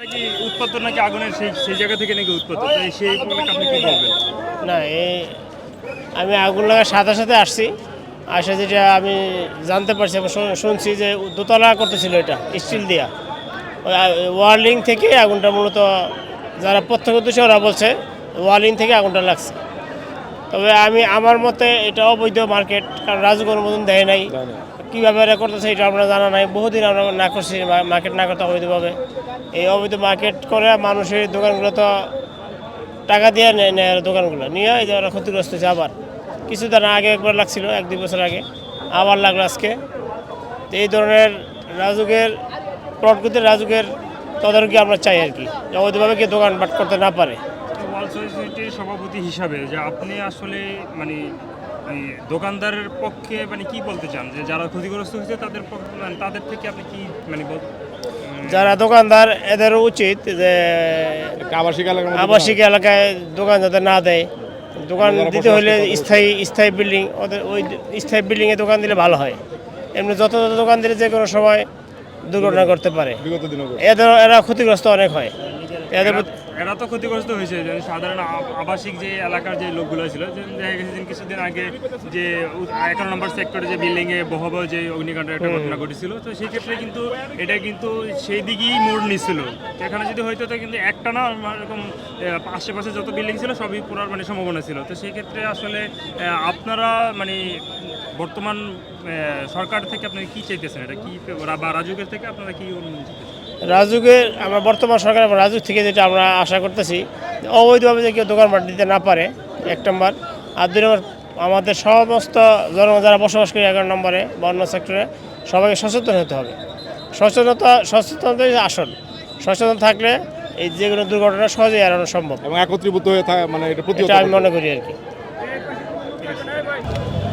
নাকি উৎপাদন নাকি আগুনের সেই জায়গা থেকে নাকি উৎপাদন, তাই সেই উপলক্ষে আপনি কি বলবেন? না আমি আগুন লাগার সাথে সাথে আসছি, আসে যেটা আমি জানতে পারছি এবং শুনছি যে দোতলা করতেছিল এটা স্টিল দিয়া, ওয়ার্লিং থেকে আগুনটা মূলত যারা প্রত্যক্ষদর্শী ওরা বলছে ওয়ার্লিং থেকে আগুনটা লাগছে। তবে আমার মতে এটা অবৈধ মার্কেট, কারণ রাজুক অনুমোদন দেয় নাই। কীভাবে এরা করতেছে এটা আমরা জানা নাই, বহুদিন আমরা না করছি মার্কেট না করতে অবৈধভাবে। এই অবৈধ মার্কেট করে মানুষের দোকানগুলো তো টাকা দিয়ে নেয় দোকানগুলো নিয়ে এই যে ওরা ক্ষতিগ্রস্ত হচ্ছে। আবার কিছুদিন আগে একবার লাগছিল, 1-2 বছর আগে আবার লাগলো আজকে। তো এই ধরনের রাজুকের তদারকি আমরা চাই আর কি, অবৈধভাবে কি দোকানপাট করতে না পারে। ওয়ার্ল্ড সোসাইটির সভাপতি হিসাবে যে আপনি আসলে মানে দোকানদারের পক্ষে মানে কি বলতে চান, যে যারা ক্ষতিগ্রস্ত হয়েছে তাদের তাদের থেকে আপনি কি মানে যারা দোকানদার এদের উচিত যে আবাসিক এলাকায় দোকান যাতে না দেয়, দোকান দিতে হলে স্থায়ী বিল্ডিং, ওদের ওই স্থায়ী বিল্ডিংয়ে দোকান দিলে ভালো হয়। এমনি যত দোকান দিলে যে কোনো সময় দুর্ঘটনা করতে পারে, এরা ক্ষতিগ্রস্ত অনেক হয়। এরা তো ক্ষতিগ্রস্ত হয়েছে, সাধারণ আবাসিক যে এলাকার যে লোকগুলো ছিল, যে দেখা গেছে কিছুদিন আগে যে 11 নম্বর সেক্টরে যে বিল্ডিংয়ে ভয়াবহ যে অগ্নিকাণ্ডের একটা ঘটনা ঘটেছিল, তো সেই ক্ষেত্রে কিন্তু এটা কিন্তু সেই দিকেই মোড় নিছিল। এখানে যদি হয়তো তো কিন্তু একটা না এরকম আশেপাশে যত বিল্ডিং ছিল সবই পুরার মানে সম্ভাবনা ছিল। তো সেই ক্ষেত্রে আসলে আপনারা মানে বর্তমান সরকার থেকে আপনারা কি চাইতেছেন, এটা কি বা রাজুকের থেকে আপনারা কি অনুমতি চাইতেছেন? আমরা বর্তমান সরকার রাজুক থেকে যেটা আমরা আশা করতেছি, অবৈধভাবে যে কেউ দোকানপাট দিতে না পারে, 1 নম্বর। আর 2 নম্বর, আমাদের সমস্ত জনগণ যারা বসবাস করে 11 নম্বরে বা অন্য সেক্টরে সবাইকে সচেতন হতে হবে। সচেতনতাই আসল। সচেতন থাকলে এই যে কোনো দুর্ঘটনা সহজেই এড়ানো সম্ভব এবং একত্রীভূত হয়ে মানে এটা আমি মনে করি আর কি।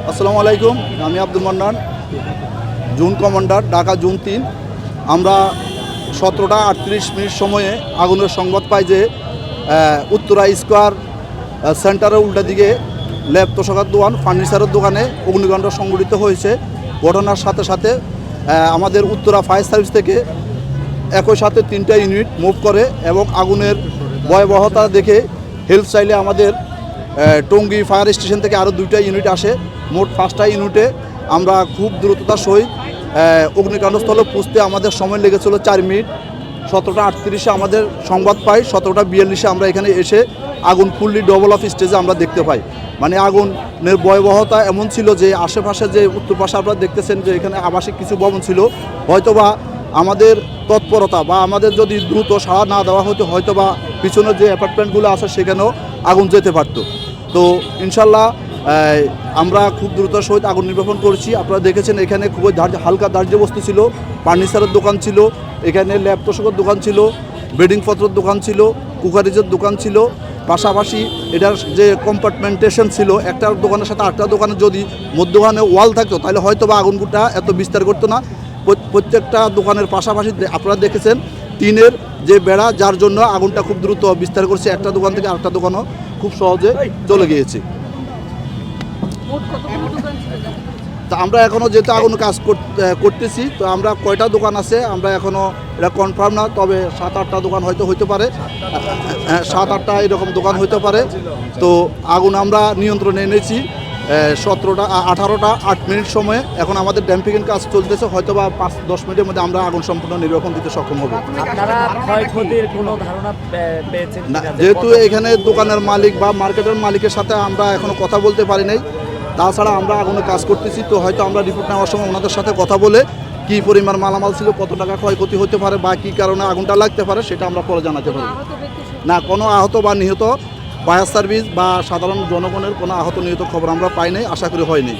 আসসালামু আলাইকুম, আমি Abdul Mannan, zone commander, Dhaka zone 3। আমরা 17টা 38 মিনিট সময়ে আগুনের সংবাদ পাই যে উত্তরা স্কোয়ার সেন্টারের উল্টা দিকে ল্যাব তোষকের দোকান, ফার্নিচারের দোকানে অগ্নিকাণ্ড সংঘটিত হয়েছে। ঘটনার সাথে সাথে আমাদের উত্তরা ফায়ার সার্ভিস থেকে একই সাথে 3টা ইউনিট মুভ করে এবং আগুনের ভয়াবহতা দেখে হেল্প চাইলে আমাদের টঙ্গী ফায়ার স্টেশন থেকে আরও 2টা ইউনিট আসে। মোট 5টা ইউনিটে আমরা খুব দ্রুততার সহিত অগ্নিকাণ্ডস্থলে পৌঁছতে আমাদের সময় লেগেছিল 4 মিনিট। 17টা 38-এ আমাদের সংবাদ পাই, 17টা 42-এ আমরা এখানে এসে আগুন ফুললি ডবল অফ স্টেজে আমরা দেখতে পাই। মানে আগুনের ভয়াবহতা এমন ছিল যে আশেপাশে যে উত্তর পাশে আপনারা দেখতেছেন যে এখানে আবাসিক কিছু ভবন ছিল, হয়তোবা আমাদের তৎপরতা বা আমাদের যদি দ্রুত সাড়া না দেওয়া হতো হয়তোবা পিছনের যে অ্যাপার্টমেন্টগুলো আছে সেখানেও আগুন যেতে পারতো। তো ইনশাল্লাহ আমরা খুব দ্রুততার সহিত আগুন নির্বাপন করেছি। আপনারা দেখেছেন এখানে খুবই হালকা দাহ্যবস্তু ছিল, ফার্নিচারের দোকান ছিল, এখানে ল্যাব তোষকের দোকান ছিল, বেডিংপত্রের দোকান ছিল, কুকারিজের দোকান ছিল। পাশাপাশি এটার যে কম্পার্টমেন্টেশন ছিল, একটা দোকানের সাথে আরেকটা দোকানের যদি মধ্যখানে ওয়াল থাকতো তাহলে হয়তো বা আগুনটা এত বিস্তার করতো না। প্রত্যেকটা দোকানের পাশাপাশি আপনারা দেখেছেন টিনের যে বেড়া, যার জন্য আগুনটা খুব দ্রুত বিস্তার করছে। একটা দোকান থেকে আরেকটা দোকানও খুব সহজে চলে গিয়েছে। তা আমরা এখনও যেহেতু আগুন কাজ করতেছি, তো আমরা কয়টা দোকান আছে আমরা এখনও এটা কনফার্ম না, তবে 7-8টা দোকান হয়তো হইতে পারে, 7-8টা এরকম দোকান হইতে পারে। তো আগুন আমরা নিয়ন্ত্রণে এনেছি 18টা 8 মিনিট সময়ে। এখন আমাদের ড্যাম্পিংয়ের কাজ চলতেছে, হয়তো বা 5-10 মিনিটের মধ্যে আমরা আগুন সম্পূর্ণ নির্বাপন দিতে সক্ষম হব। না, যেহেতু এখানে দোকানের মালিক বা মার্কেটের মালিকের সাথে আমরা এখনও কথা বলতে পারি নাই, তাছাড়া আমরা আগুনে কাজ করতেছি, তো হয়তো আমরা রিপোর্ট নেওয়ার সময় ওনাদের সাথে কথা বলে কী পরিমাণ মালামাল ছিল, কত টাকা ক্ষয়ক্ষতি হতে পারে বা কী কারণে আগুনটা লাগতে পারে সেটা আমরা পরে জানাতে পারি। না, কোনো আহত বা নিহত ফায়ার সার্ভিস বা সাধারণ জনগণের কোনো আহত নিহত খবর আমরা পাই নাই, আশা করি হয়নি।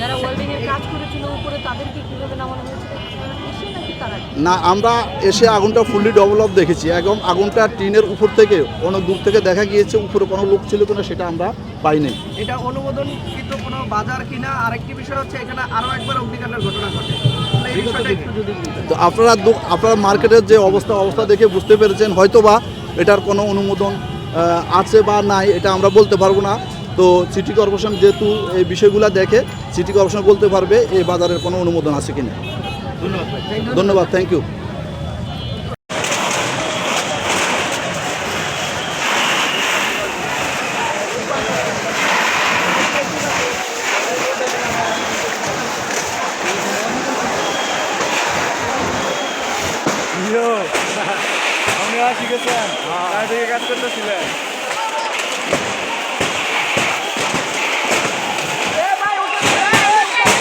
না, আমরা এসে আগুনটা ফুললি ডেভেলপ দেখেছি, এবং আগুনটা টিনের উপর থেকে অনেক দূর থেকে দেখা গিয়েছে, উপরে কোনো লোক ছিল কিনা সেটা আমরা পাইনি। এটা অনুমোদনকৃত কোনো বাজার কিনা? আরেকটি বিষয় হচ্ছে এখানে আরও একবার অগ্নিকাণ্ডের ঘটনা ঘটে, তো আপনারা মার্কেটের যে অবস্থা দেখে বুঝতে পেরেছেন হয়তোবা এটার কোনো অনুমোদন আছে বা নাই এটা আমরা বলতে পারবো না। তো সিটি কর্পোরেশন যেহেতু এই বিষয়গুলো দেখে, সিটি কর্পোরেশন বলতে পারবে এই বাজারের কোনো অনুমোদন আছে কিনা। ধন্যবাদ, থ্যাংক ইউ। আপনিও শিখেছেন, কাজ করতেছিলেন।